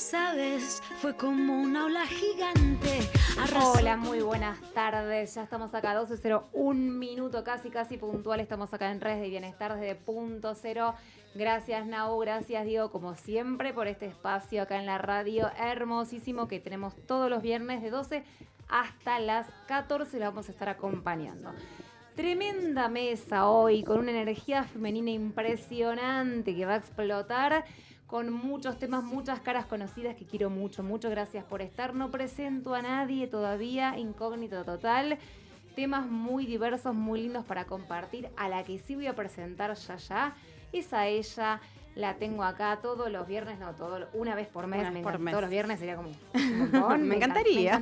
sabes, fue como una ola gigante. Hola, muy buenas tardes. Ya estamos acá, 12:01, casi puntual. Estamos acá en Redes de Bienestar desde Punto Cero. Gracias, Nau, gracias, Diego, como siempre, por este espacio acá en la radio hermosísimo que tenemos todos los viernes de 12 hasta las 14. Lo vamos a estar acompañando. Tremenda mesa hoy, con una energía femenina impresionante que va a explotar, con muchos temas, muchas caras conocidas que quiero mucho. Gracias por estar. No presento a nadie todavía, incógnito total. Temas muy diversos, muy lindos para compartir. A la que sí voy a presentar ya es a ella. La tengo acá todos los viernes, una vez por mes. Todos los viernes sería como un montón. Me encantaría.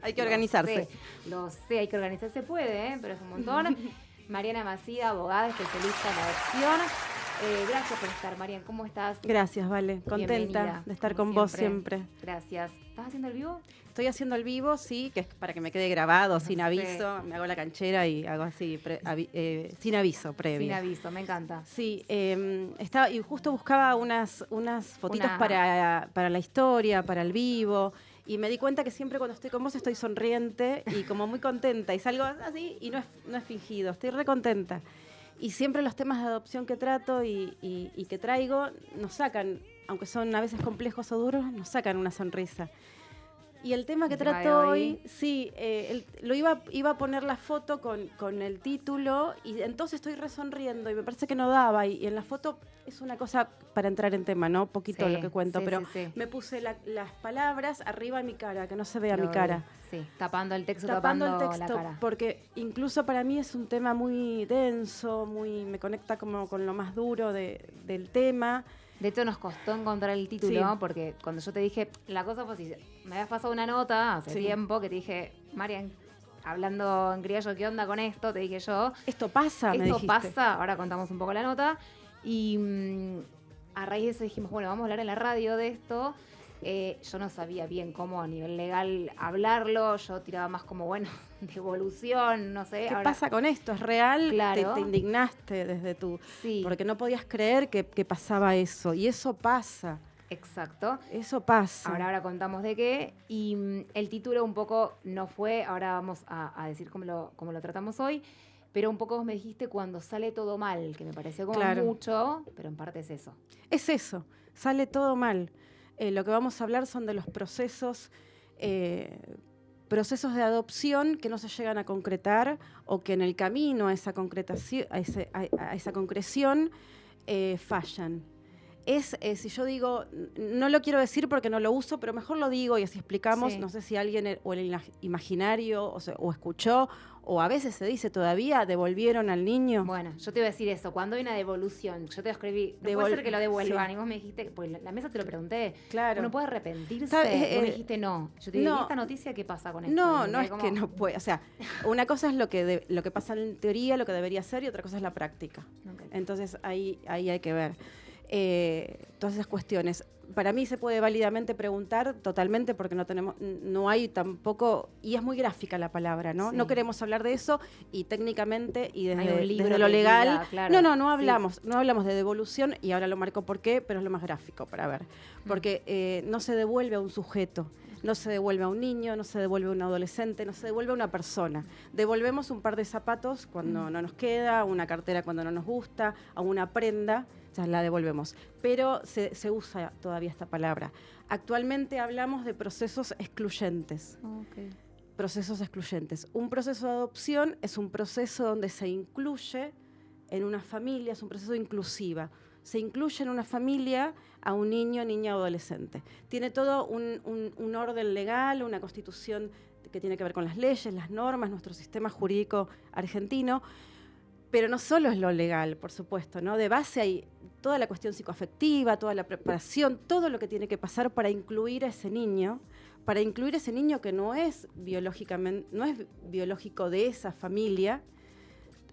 Hay que organizarse. Lo sé, hay que organizarse, puede, pero es un montón. Mariana Macida, abogada, especialista en adopción. Gracias por estar, Marian. ¿Cómo estás? Gracias, Vale. Contenta Bienvenida, de estar como con vos siempre. Gracias. ¿Estás haciendo el vivo? Estoy haciendo el vivo, sí, que es para que me quede grabado, sin sé. aviso. Me hago la canchera y hago así, sin aviso previo. Sin aviso, me encanta. Sí, estaba y justo buscaba unas fotitos para la historia, para el vivo. Y me di cuenta que siempre cuando estoy con vos estoy sonriente y como muy contenta. Y salgo así y no es fingido, estoy re contenta. Y siempre los temas de adopción que trato y que traigo nos sacan, aunque son a veces complejos o duros, nos sacan una sonrisa. Y el tema que trato hoy, sí, lo iba a poner la foto con el título y entonces estoy resonriendo y me parece que no daba. Y en la foto es una cosa para entrar en tema, ¿no? Poquito lo que cuento, pero me puse las palabras arriba de mi cara, que no se vea mi cara. Sí, tapando el texto, tapando el texto, la cara. Porque incluso para mí es un tema muy denso, me conecta como con lo más duro del tema. De hecho, nos costó encontrar el título, sí, porque cuando yo te dije, la cosa fue así, me habías pasado una nota hace tiempo que te dije, Marian, hablando en criollo, ¿qué onda con esto? Te dije yo. Esto pasa, me dijiste. Esto pasa, ahora contamos un poco la nota. Y a raíz de eso dijimos, bueno, vamos a hablar en la radio de esto. Yo no sabía bien cómo a nivel legal hablarlo, yo tiraba más como, bueno, devolución, no sé. ¿Qué pasa con esto? ¿Es real? Claro. Te indignaste desde Sí. Porque no podías creer que pasaba eso, y eso pasa. Exacto. Eso pasa. Ahora contamos de qué, y el título un poco no fue, ahora vamos a decir cómo lo tratamos hoy, pero un poco vos me dijiste cuando sale todo mal, que me pareció como mucho, pero en parte es eso. Es eso, sale todo mal. Lo que vamos a hablar son de los procesos de adopción que no se llegan a concretar o que en el camino a esa concretación, a esa concreción fallan. Si yo digo, no lo quiero decir porque no lo uso, pero mejor lo digo y así explicamos, sí. No sé si alguien o el imaginario o escuchó, o a veces se dice todavía, devolvieron al niño. Bueno, yo te iba a decir eso, cuando hay una devolución, yo te escribí, no puede ser que lo devuelvan, y vos me dijiste, pues la mesa te lo pregunté, claro. ¿Uno puede arrepentirse? Vos me dijiste no. Yo te dije, ¿y esta noticia qué pasa con esto? No es que no puede, o sea, una cosa es lo que pasa en teoría, lo que debería ser, y otra cosa es la práctica. Okay. Entonces ahí hay que ver. Todas esas cuestiones. Para mí se puede válidamente preguntar totalmente porque no hay tampoco, y es muy gráfica la palabra, ¿no? Sí. No queremos hablar de eso y técnicamente y desde lo legal. Diga, claro. No hablamos de devolución y ahora lo marco por qué, pero es lo más gráfico para ver. Porque no se devuelve a un sujeto. No se devuelve a un niño, no se devuelve a un adolescente, no se devuelve a una persona. Devolvemos un par de zapatos cuando no nos queda, una cartera cuando no nos gusta, a una prenda, ya la devolvemos. Pero se usa todavía esta palabra. Actualmente hablamos de procesos excluyentes. Okay. Procesos excluyentes. Un proceso de adopción es un proceso donde se incluye en una familia, es un proceso inclusiva. Se incluye en una familia a un niño, niña o adolescente. Tiene todo un orden legal, una constitución que tiene que ver con las leyes, las normas, nuestro sistema jurídico argentino, pero no solo es lo legal, por supuesto, ¿no? De base hay toda la cuestión psicoafectiva, toda la preparación, todo lo que tiene que pasar para incluir a ese niño que no es biológico de esa familia.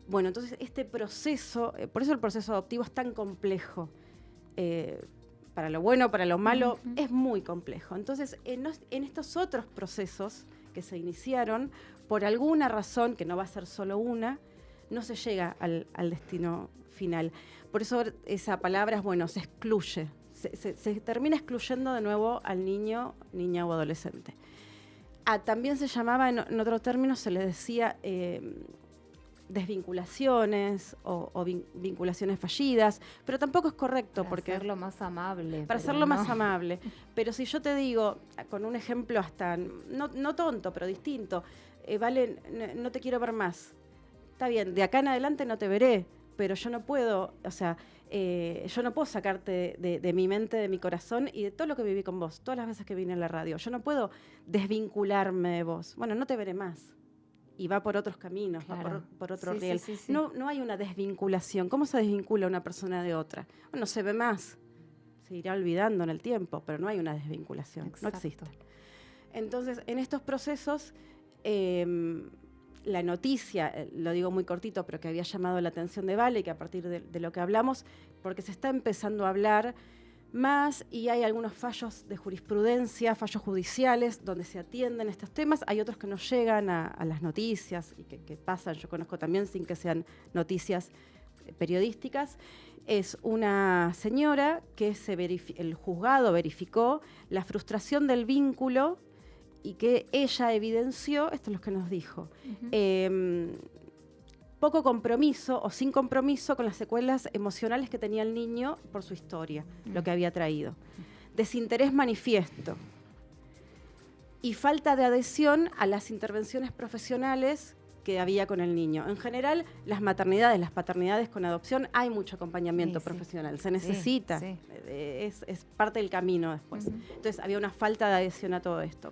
Bueno, entonces este proceso, por eso el proceso adoptivo es tan complejo, para lo bueno, para lo malo, es muy complejo. Entonces, en estos otros procesos que se iniciaron, por alguna razón, que no va a ser solo una, no se llega al destino final. Por eso esa palabra es, se excluye, se termina excluyendo de nuevo al niño, niña o adolescente. También se llamaba, en otro término, se le decía desvinculaciones o vinculaciones fallidas, pero tampoco es correcto. Para hacerlo más amable. Para hacerlo más amable. Pero si yo te digo, con un ejemplo hasta, no tonto, pero distinto, Vale, no te quiero ver más. Está bien, de acá en adelante no te veré, pero yo no puedo, o sea, yo no puedo sacarte de mi mente, de mi corazón y de todo lo que viví con vos, todas las veces que vine a la radio. Yo no puedo desvincularme de vos. Bueno, no te veré más. Y va por otros caminos, claro. Va por otro riel. Sí. No hay una desvinculación. ¿Cómo se desvincula una persona de otra? Bueno, se ve más. Se irá olvidando en el tiempo, pero no hay una desvinculación. Exacto. No existe. Entonces, en estos procesos, la noticia, lo digo muy cortito, pero que había llamado la atención de Vale, que a partir de lo que hablamos, porque se está empezando a hablar más y hay algunos fallos de jurisprudencia, fallos judiciales, donde se atienden estos temas. Hay otros que no llegan a las noticias y que pasan, yo conozco también, sin que sean noticias periodísticas. Es una señora que el juzgado verificó la frustración del vínculo y que ella evidenció, esto es lo que nos dijo, poco compromiso o sin compromiso con las secuelas emocionales que tenía el niño por su historia, lo que había traído. Desinterés manifiesto y falta de adhesión a las intervenciones profesionales que había con el niño. En general, las maternidades, las paternidades con adopción, hay mucho acompañamiento profesional, se necesita, es parte del camino después. Entonces, había una falta de adhesión a todo esto.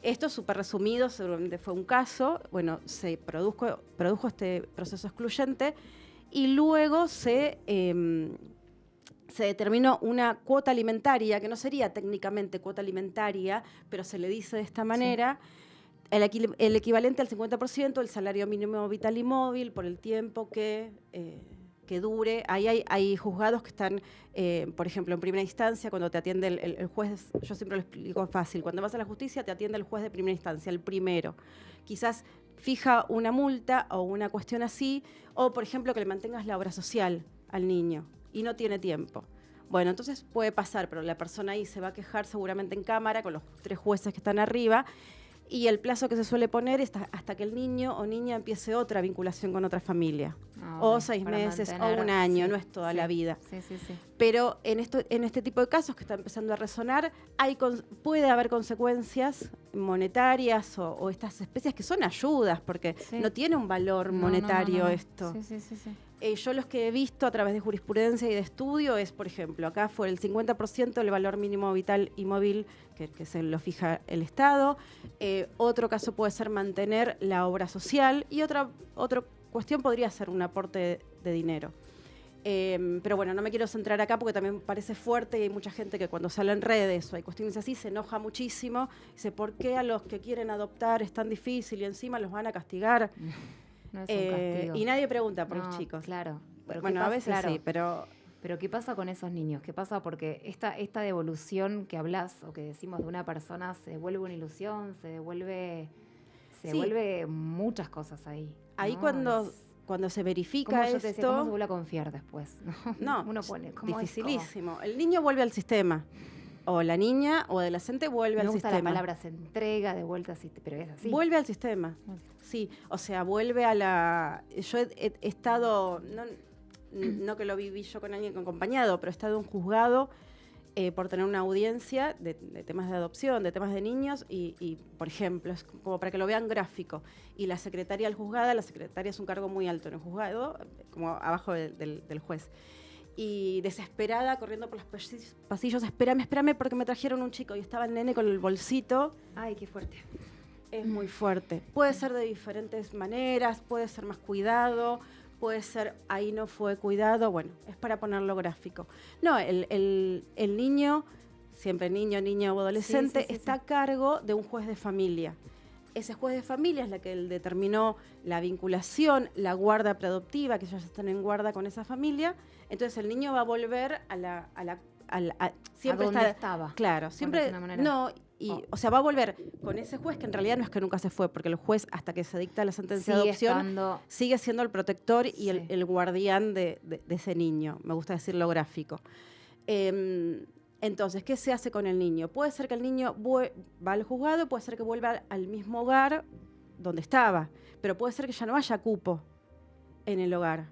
Esto, súper resumido, seguramente fue un caso, bueno, se produjo este proceso excluyente y luego se determinó una cuota alimentaria, que no sería técnicamente cuota alimentaria, pero se le dice de esta manera, el equivalente al 50% del salario mínimo vital y móvil por el tiempo que dure. Ahí hay juzgados que están, por ejemplo, en primera instancia, cuando te atiende el juez, yo siempre lo explico fácil, cuando vas a la justicia te atiende el juez de primera instancia, el primero. Quizás fija una multa o una cuestión así, o por ejemplo que le mantengas la obra social al niño y no tiene tiempo. Bueno, entonces puede pasar, pero la persona ahí se va a quejar seguramente en cámara con los 3 jueces que están arriba. Y el plazo que se suele poner es hasta que el niño o niña empiece otra vinculación con otra familia. O 6 meses, o un año, no es toda la vida. Sí. Pero en este tipo de casos que está empezando a resonar, puede haber consecuencias monetarias o estas especies que son ayudas, porque no tiene un valor monetario esto. Sí. Yo los que he visto a través de jurisprudencia y de estudio es, por ejemplo, acá fue el 50% del valor mínimo vital y móvil que se lo fija el Estado. Otro caso puede ser mantener la obra social y otra cuestión podría ser un aporte de dinero. Pero bueno, no me quiero centrar acá porque también parece fuerte y hay mucha gente que cuando sale en redes o hay cuestiones así se enoja muchísimo. Dice, ¿por qué a los que quieren adoptar es tan difícil y encima los van a castigar? No es un castigo. Y nadie pregunta por los chicos. Claro. Bueno, a veces sí, pero... Pero ¿qué pasa con esos niños? ¿Qué pasa? Porque esta devolución que hablas o que decimos de una persona se devuelve una ilusión, se devuelve muchas cosas ahí. Ahí cuando se verifica esto... Yo te decía, ¿cómo se vuelve a confiar después? No, uno pone, dificilísimo. El niño vuelve al sistema. O la niña o adolescente vuelve al sistema. Me gusta la palabra se entrega de vuelta, pero es así. Vuelve al sistema. Sí, o sea, vuelve a la... Yo he estado... No que lo viví yo con alguien acompañado, pero he estado en un juzgado por tener una audiencia de temas de adopción, de temas de niños y, por ejemplo, es como para que lo vean gráfico. Y la secretaria del juzgado, la secretaria es un cargo muy alto en el juzgado, como abajo del juez. Y desesperada, corriendo por los pasillos, espérame, porque me trajeron un chico. Y estaba el nene con el bolsito. Ay, qué fuerte. Es muy fuerte. Puede ser de diferentes maneras, puede ser más cuidado, puede ser ahí no fue cuidado. Bueno, es para ponerlo gráfico. No, el niño, siempre niño, niña o adolescente, está a cargo de un juez de familia. Ese juez de familia es la que determinó la vinculación, la guarda preadoptiva, que ellos están en guarda con esa familia. Entonces el niño va a volver siempre a donde estaba. Claro, siempre no. O sea, va a volver con ese juez que en realidad no es que nunca se fue, porque el juez, hasta que se dicta la sentencia de adopción, sigue siendo el protector y el guardián de ese niño. Me gusta decirlo gráfico. Entonces, ¿qué se hace con el niño? Puede ser que el niño va al juzgado, puede ser que vuelva al mismo hogar donde estaba, pero puede ser que ya no haya cupo en el hogar.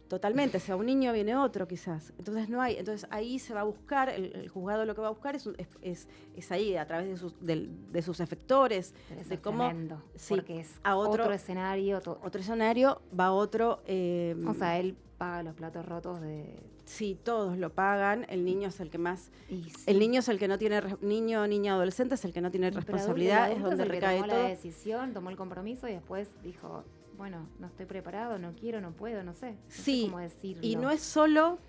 Totalmente, si a un niño viene otro quizás. Entonces no hay. Entonces ahí se va a buscar, el juzgado lo que va a buscar es ahí, a través de sus efectores, Pero eso de es cómo. tremendo, Sí, porque es a otro escenario. otro escenario, va otro. O sea, él paga los platos rotos de... Sí, todos lo pagan. El niño es el que más. Y sí. El niño es el que no tiene. Niño, niña, adolescente es el que no tiene Pero responsabilidad, el es adulto donde el que recae tomó todo. la decisión, tomó el compromiso y después dijo, bueno, no estoy preparado, no quiero, no puedo, no sé. No Sí, sé cómo decirlo. y no es solo.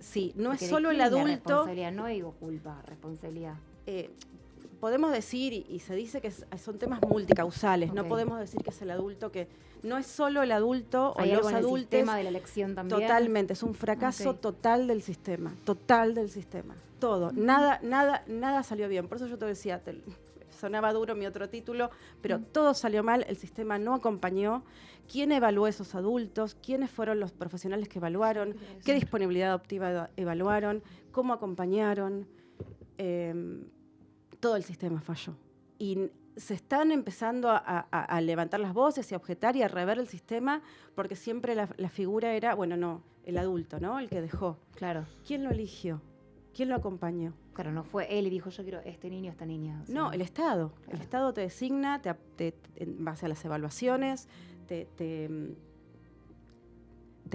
Sí, no Porque es ¿de solo el quién es la adulto. responsabilidad, no digo culpa, responsabilidad. Podemos decir, y se dice que son temas multicausales, no Ok. podemos decir que es el adulto, que no es solo el adulto o ¿Hay algo los en el adultos. sistema de la elección también? Totalmente, es un fracaso Ok. total del sistema, todo. Nada salió bien. Por eso yo te decía, sonaba duro mi otro título, pero todo salió mal, el sistema no acompañó. ¿Quién evaluó esos adultos? ¿Quiénes fueron los profesionales que evaluaron? ¿Qué disponibilidad adoptiva evaluaron? ¿Cómo acompañaron? Todo el sistema falló. Y se están empezando a levantar las voces y a objetar y a rever el sistema, porque siempre la figura era, bueno, no, el adulto, ¿no? El que dejó. Claro. ¿Quién lo eligió? ¿Quién lo acompañó? Claro, no fue él y dijo, yo quiero este niño, esta niña. O sea, No, el Estado. Claro. El Estado te designa, en base a las evaluaciones, te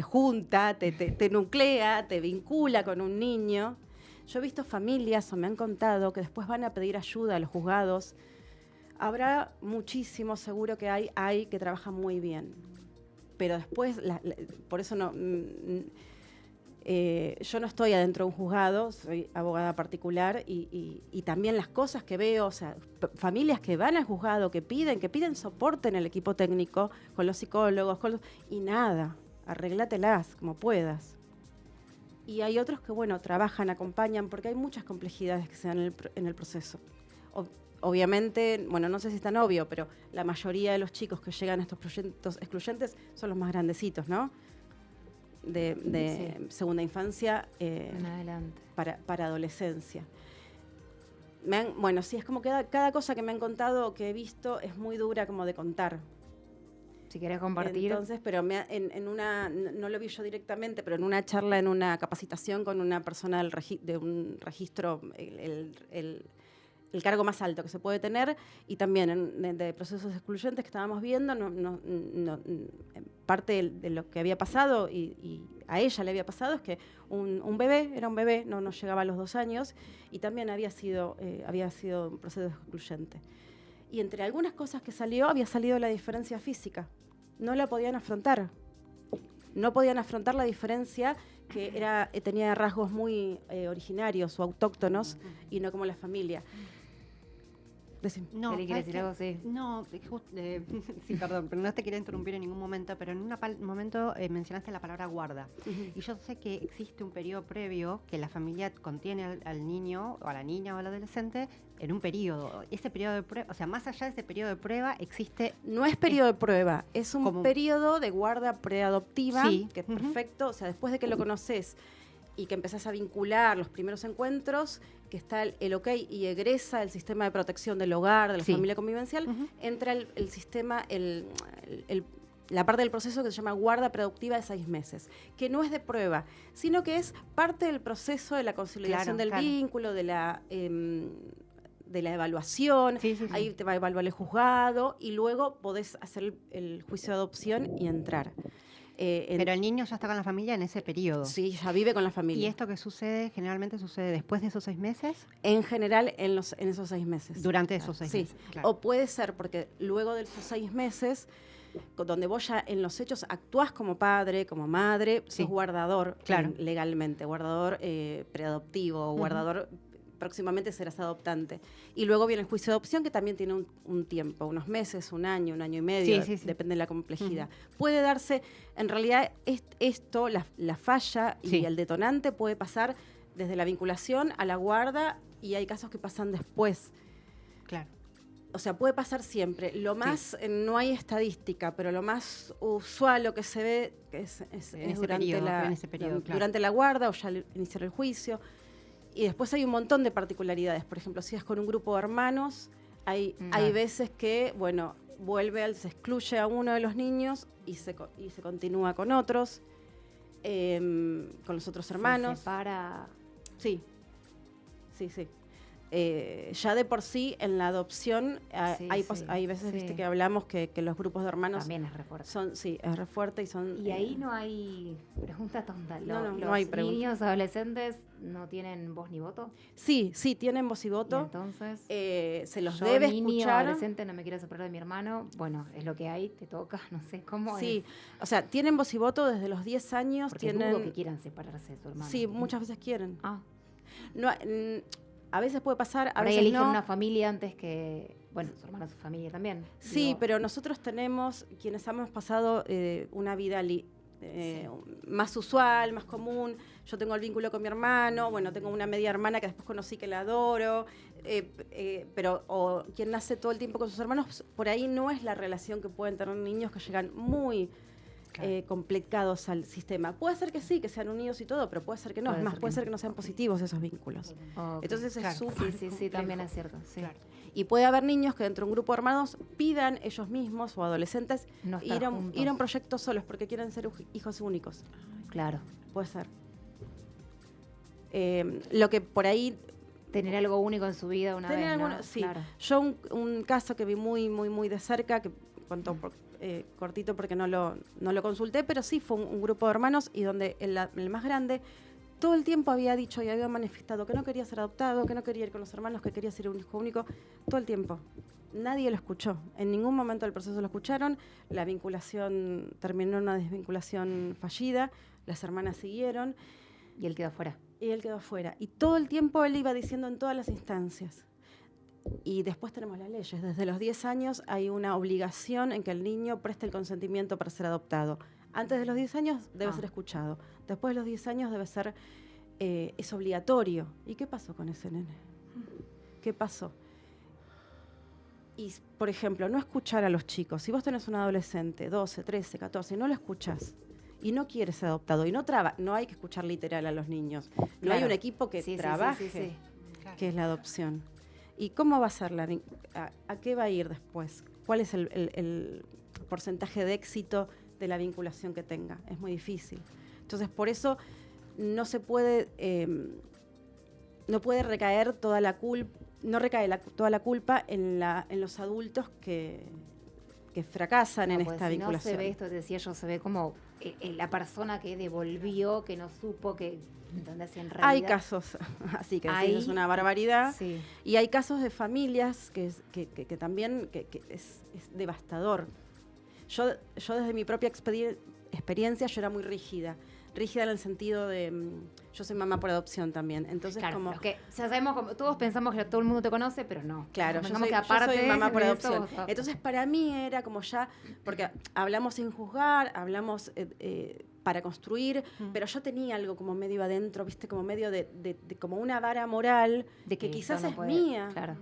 junta, te nuclea, te vincula con un niño. Yo he visto familias, o me han contado, que después van a pedir ayuda a los juzgados. Habrá muchísimos, seguro que hay que trabajan muy bien. Pero después, por eso no... yo no estoy adentro de un juzgado, soy abogada particular y también las cosas que veo, o sea, familias que van al juzgado, que piden soporte en el equipo técnico, con los psicólogos, y nada, arréglatelas como puedas. Y hay otros que, bueno, trabajan, acompañan, porque hay muchas complejidades que se dan en el proceso. Obviamente, bueno, no sé si es tan obvio, pero la mayoría de los chicos que llegan a estos proyectos excluyentes son los más grandecitos, ¿no? De segunda infancia en adelante. para adolescencia. Bueno, sí, es como que cada cosa que me han contado o que he visto es muy dura como de contar. Si querés compartir. Entonces, pero en una, no lo vi yo directamente, pero en una charla, en una capacitación con una persona de un registro, el cargo más alto que se puede tener, y también de procesos excluyentes que estábamos viendo, parte de lo que había pasado y a ella le había pasado es que un bebé, era un bebé, no llegaba a los 2 años, y también había sido un proceso excluyente. Y entre algunas cosas que había salido la diferencia física. No la podían afrontar. No podían afrontar la diferencia que tenía rasgos muy originarios o autóctonos y no como la familia. No, ¿quieres decir algo? Sí. No, sí, perdón, pero no te quería interrumpir en ningún momento, pero en un momento mencionaste la palabra guarda. Y yo sé que existe un periodo previo que la familia contiene al niño, o a la niña o al adolescente en un periodo. Ese periodo de prueba, o sea, más allá de ese periodo de prueba, existe... No es periodo de prueba, es un como periodo de guarda preadoptiva, Sí. que es perfecto, o sea, después de que lo conoces y que empezás a vincular los primeros encuentros, que está el ok y egresa el sistema de protección del hogar, de la Sí. familia convivencial, entra el sistema, la parte del proceso que se llama guarda preadoptiva de 6 meses, que no es de prueba, sino que es parte del proceso de la consolidación del vínculo, de la evaluación. Sí, sí, sí. Ahí te va a evaluar el juzgado y luego podés hacer el juicio de adopción y entrar. Pero el niño ya está con la familia en ese periodo. Sí, ya vive con la familia. ¿Y esto que sucede, generalmente sucede después de esos 6 meses? En general, en esos 6 meses. Durante esos 6 Sí. meses. Claro. O puede ser porque luego de esos 6 meses, donde vos ya en los hechos actuás como padre, como madre, Sí. sos guardador Claro. Legalmente, guardador preadoptivo, guardador, próximamente serás adoptante. Y luego viene el juicio de adopción, que también tiene un tiempo, unos meses, un año y medio, Sí, sí, sí. depende de la complejidad. Puede darse, en realidad, esto, la falla Sí. y el detonante puede pasar desde la vinculación a la guarda, y hay casos que pasan después. Claro. O sea, puede pasar siempre. Lo más, no hay estadística, pero lo más usual, lo que se ve es En ese durante periodo, claro. durante la guarda o ya al iniciar el juicio. Y después hay un montón de particularidades. Por ejemplo, si es con un grupo de hermanos, hay veces que, bueno, se excluye a uno de los niños y se continúa con otros, con los otros hermanos. Se separa. Sí. Ya de por sí, en la adopción, hay veces, viste, que hablamos que los grupos de hermanos... También es re fuerte. Es re fuerte y son... Y ahí no hay pregunta tonta. No hay pregunta. ¿Los niños adolescentes no tienen voz ni voto? Sí, tienen voz y voto. Y entonces, se los yo, debe niño, escuchar. adolescente, no me quiero separar de mi hermano. Bueno, es lo que hay, te toca, no sé cómo Sí, es. o sea, tienen voz y voto desde los 10 años. Porque dudo que quieran separarse de su hermano. Sí, muchas veces quieren. Ah. No, a veces puede pasar, a Por ahí veces eligen no. una familia antes que... Bueno, su hermano, su familia también. Sí, pero nosotros tenemos, quienes hemos pasado una vida más usual, más común. Yo tengo el vínculo con mi hermano, bueno, tengo una media hermana que después conocí que la adoro, pero quien nace todo el tiempo con sus hermanos, por ahí no es la relación que pueden tener niños que llegan muy complicados al sistema. Puede ser que sí, que sean unidos y todo, pero puede ser que no. Puede ser que no sean positivos esos vínculos. Okay. Entonces es súper Sí, también es cierto. Sí. Claro. Y puede haber niños que dentro de un grupo de hermanos pidan ellos mismos o adolescentes no ir a un proyecto solos porque quieren ser hijos únicos. Claro. Puede ser. Lo que por ahí... Tener algo único en su vida una vez, ¿no? Sí. Claro. Yo un caso que vi muy, muy, muy de cerca, que cuento cortito porque no lo consulté, pero sí fue un grupo de hermanos y donde el más grande todo el tiempo había dicho y había manifestado que no quería ser adoptado, que no quería ir con los hermanos, que quería ser un hijo único, todo el tiempo. Nadie lo escuchó. En ningún momento del proceso lo escucharon. La vinculación terminó en una desvinculación fallida. Las hermanas siguieron. Y él quedó fuera. Y todo el tiempo él iba diciendo en todas las instancias. Y después tenemos las leyes. Desde los 10 años hay una obligación en que el niño preste el consentimiento para ser adoptado. Antes de los 10 años debe ser escuchado. Después de los 10 años debe ser... es obligatorio. ¿Y qué pasó con ese nene? ¿Qué pasó? Y, por ejemplo, no escuchar a los chicos. Si vos tenés un adolescente, 12, 13, 14, y no lo escuchás, y no quiere ser adoptado, y no hay que escuchar literal a los niños. No hay un equipo que trabaje, que es la adopción. ¿Y cómo va a ser a qué va a ir después? ¿Cuál es el porcentaje de éxito de la vinculación que tenga? Es muy difícil. Entonces, por eso no se puede, no puede recaer toda la culpa, no recae toda la culpa en los adultos que fracasan en esta vinculación. No se ve esto, te decía yo, se ve como la persona que devolvió, que no supo, que ¿entendés? En realidad, hay casos, así que es una barbaridad. Sí. Y hay casos de familias que también es devastador. Yo desde mi propia experiencia, yo era muy rígida en el sentido de... yo soy mamá por adopción también, entonces claro, como... que ya sabemos, todos pensamos que todo el mundo te conoce, pero no. Claro, yo soy mamá por adopción. Entonces para mí era como ya... Porque hablamos sin juzgar, hablamos para construir, pero yo tenía algo como medio adentro, viste, como medio de como una vara moral de que quizás es mía. Claro.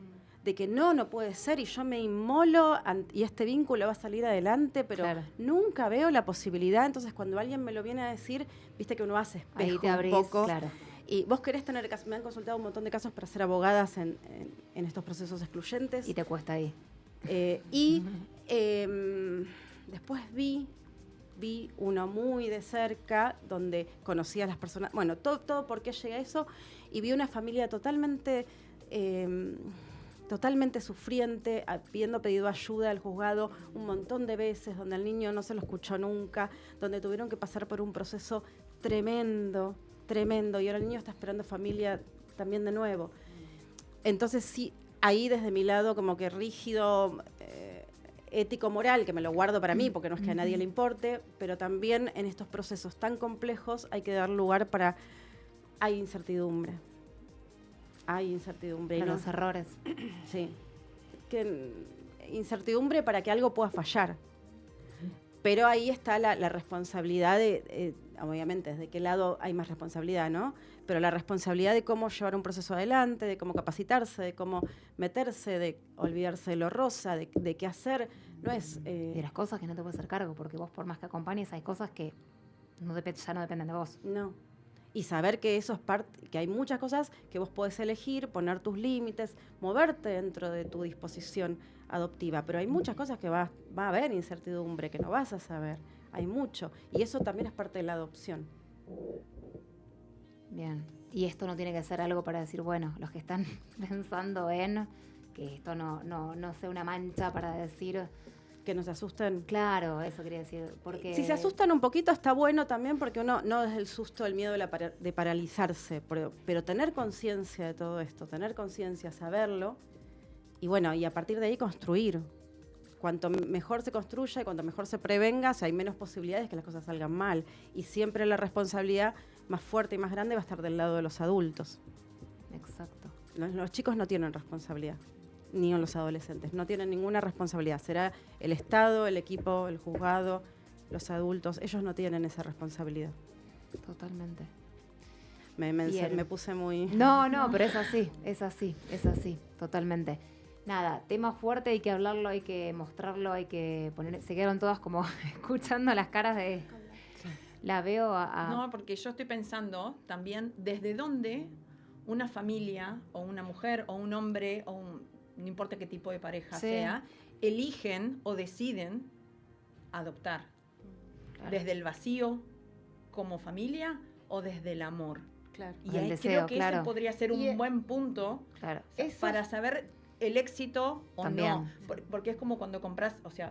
De que no puede ser y yo me inmolo y este vínculo va a salir adelante, pero nunca veo la posibilidad. Entonces, cuando alguien me lo viene a decir, viste que uno hace espejo ahí te abrís, un poco. Claro. Y vos querés tener casos, me han consultado un montón de casos para ser abogadas en estos procesos excluyentes. Y te cuesta ahí. Después vi uno muy de cerca, donde conocí a las personas, bueno, todo por qué llega a eso, y vi una familia totalmente sufriente, habiendo pedido ayuda al juzgado un montón de veces, donde el niño no se lo escuchó nunca, donde tuvieron que pasar por un proceso tremendo, y ahora el niño está esperando familia también de nuevo. Entonces sí, ahí desde mi lado como que rígido, ético-moral, que me lo guardo para mí, porque no es que a nadie le importe, pero también en estos procesos tan complejos hay que dar lugar para... Hay incertidumbre. Para los errores. Sí. Incertidumbre para que algo pueda fallar. Pero ahí está la responsabilidad obviamente, desde qué lado hay más responsabilidad, ¿no? Pero la responsabilidad de cómo llevar un proceso adelante, de cómo capacitarse, de cómo meterse, de olvidarse de lo rosa, de qué hacer, no es... De las cosas que no te puedes hacer cargo, porque vos por más que acompañes hay cosas que ya no dependen de vos. No. Y saber que eso es parte, que hay muchas cosas que vos podés elegir, poner tus límites, moverte dentro de tu disposición adoptiva. Pero hay muchas cosas que va a haber incertidumbre, que no vas a saber. Hay mucho. Y eso también es parte de la adopción. Bien. Y esto no tiene que ser algo para decir, bueno, los que están pensando en que esto no sea una mancha para decir... Que no se asusten. Claro, eso quería decir. Porque Si se asustan un poquito está bueno también, porque uno no es el susto, el miedo de paralizarse, pero tener conciencia de todo esto, tener conciencia, saberlo, y bueno, y a partir de ahí construir. Cuanto mejor se construya y cuanto mejor se prevenga, o sea, hay menos posibilidades que las cosas salgan mal. Y siempre la responsabilidad más fuerte y más grande va a estar del lado de los adultos. Exacto. Los chicos no tienen responsabilidad, ni los adolescentes, no tienen ninguna responsabilidad. Será el Estado, el equipo, el juzgado, los adultos, ellos no tienen esa responsabilidad. Totalmente. Me puse muy... No, pero es así, totalmente. Nada, tema fuerte, hay que hablarlo, hay que mostrarlo, hay que poner... Se quedaron todas como escuchando las caras de... La veo a... No, porque yo estoy pensando también desde dónde una familia o una mujer o un hombre o no importa qué tipo de pareja sea, eligen o deciden adoptar. Claro. Desde el vacío como familia o desde el amor. Claro. Y El ahí deseo, creo que claro. ese podría ser un buen punto Claro. para saber el éxito o También. no. Porque es como cuando compras, o sea...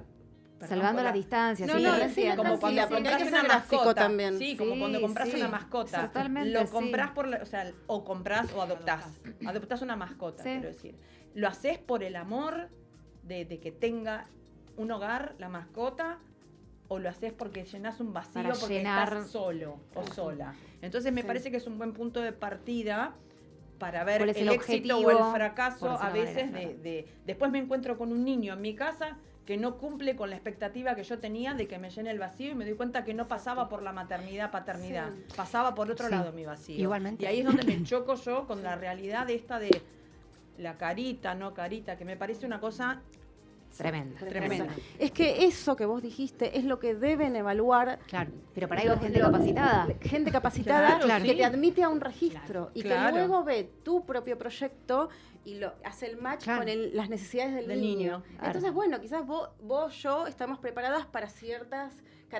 perdón Salvando por las distancias. No, sí, no, recién. sí, como cuando sí, compras hay que una ser gráfico mascota también. sí, como Sí, cuando compras sí. una mascota Totalmente, lo sí. compras o sea, o compras o adoptás una mascota, Sí. quiero decir, lo haces por el amor de que tenga un hogar la mascota, o lo haces porque llenás un vacío Para porque llenar. estás solo o sola. Entonces me parece que es un buen punto de partida para ver ¿Cuál es el el éxito objetivo? o el fracaso Por decirlo a de manera, veces claro. después me encuentro con un niño en mi casa que no cumple con la expectativa que yo tenía de que me llene el vacío, y me doy cuenta que no pasaba por la maternidad, paternidad, pasaba por otro Sí. lado mi vacío. Igualmente. Y ahí es donde me choco yo con la realidad de esta de la carita, no carita, que me parece una cosa Tremenda. tremenda. Es que eso que vos dijiste es lo que deben evaluar. Claro. Pero para ello gente capacitada. Gente capacitada Claro, que sí. te admite a un registro y Claro. que luego ve tu propio proyecto y lo hace el match Claro. con las necesidades del niño. Claro. Entonces, bueno, quizás yo estamos preparadas para ciertas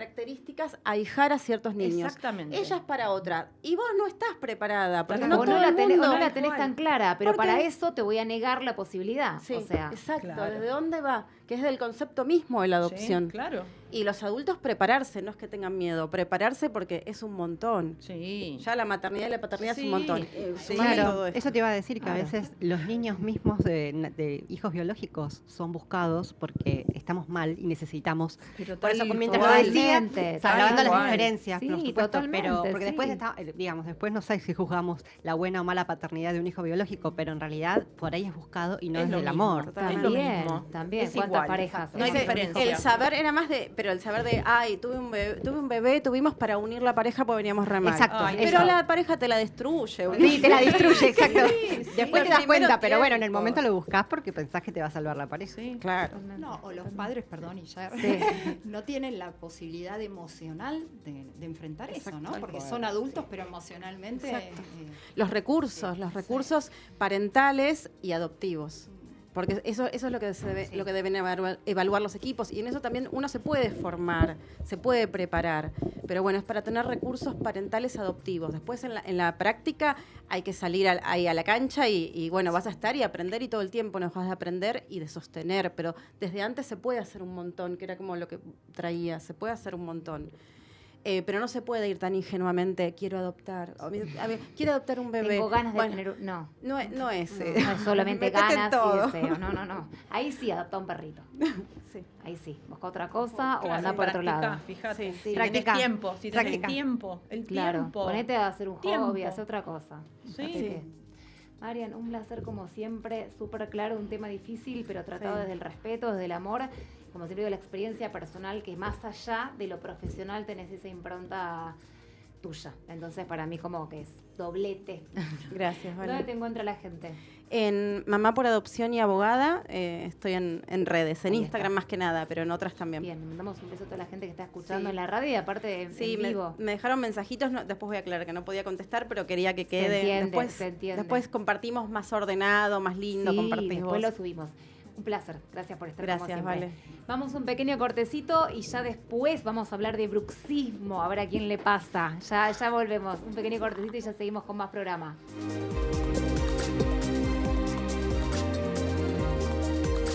características, ahijar a ciertos niños. Exactamente. Ella es para otra. Y vos no estás preparada, porque Tal no o cual. todo no la el tenés, o mundo... no la tenés Igual. tan clara, pero Porque- para eso te voy a negar la posibilidad. Sí, O sea, exacto. Claro. ¿Desde dónde va? Que es del concepto mismo de la adopción. Sí, claro. Y los adultos prepararse, no es que tengan miedo, prepararse porque es un montón. Sí. Ya la maternidad y la paternidad es Sí, un montón. sí. Sumale Claro, todo esto. eso te iba a decir, que Claro. a veces los niños mismos de hijos biológicos son buscados porque estamos mal y necesitamos. Pero Por eso, tal mientras lo cual. decía, Totalmente, salvando tal las cual. diferencias, Sí, por supuesto, totalmente, pero porque después sí. está, digamos, después no sé si juzgamos la buena o mala paternidad de un hijo biológico, pero en realidad por ahí es buscado y no Es es lo del mismo. amor. Es lo También, mismo. también. Es ¿Cuántas igual. parejas? No hay Ese- diferencia. El saber era más de, pero el saber de, ay, tuve un bebé, tuvimos para unir la pareja porque veníamos re mal. Exacto, Ay, Pero eso. la pareja te la destruye. boludo. Sí, te la destruye, exacto. sí, Después el te das primero cuenta, pero bueno, en el tiempo. momento lo buscas porque pensás que te va a salvar la pareja. Sí. Claro. No, o los padres, perdón, y ya Sí. no tienen la posibilidad emocional de enfrentar eso, ¿no? Porque son adultos, pero emocionalmente... Los recursos parentales y adoptivos. Porque eso es lo que, lo que deben evaluar los equipos. Y en eso también uno se puede formar, se puede preparar. Pero bueno, es para tener recursos parentales adoptivos. Después en la práctica hay que salir ahí a la cancha y bueno, vas a estar y aprender y todo el tiempo nos vas a aprender y de sostener. Pero desde antes se puede hacer un montón, que era como lo que traía, se puede hacer un montón. Pero no se puede ir tan ingenuamente, quiero adoptar, quiero adoptar un bebé. Tengo ganas de Bueno, tener un... No. No es No es solamente Métete en ganas todo. y deseo. No. Ahí sí, adopta un perrito. Sí. Ahí sí. Busca otra cosa o Claro, anda por otro practica, lado. Fíjate, Sí, si sí. tenés Practica. tiempo, si tenés Practica. tiempo, el Claro. tiempo. Ponete a hacer un Tiempo. hobby, hacer otra cosa. Sí. Fíjate que- Marian, un placer como siempre, súper claro, un tema difícil, pero tratado Sí. desde el respeto, desde el amor, como siempre, de la experiencia personal, que más allá de lo profesional tenés esa impronta tuya. Entonces, para mí como que es doblete. Gracias, ¿Dónde Vale. te encuentra la gente? En Mamá por Adopción y Abogada, estoy en redes, en Ahí Instagram está. más que nada, pero en otras también. Bien, le mandamos un beso a toda la gente que está escuchando Sí. en la radio y aparte Sí, en vivo. me dejaron mensajitos, después voy a aclarar que no podía contestar, pero quería que quede. entiende, se después, entiende. después compartimos más ordenado, más lindo, Sí, compartís después vos. lo subimos. Un placer, gracias por estar como Gracias, siempre. vale. Vamos a un pequeño cortecito y ya después vamos a hablar de bruxismo, a ver a quién le pasa. Ya volvemos, un pequeño cortecito y ya seguimos con más programa.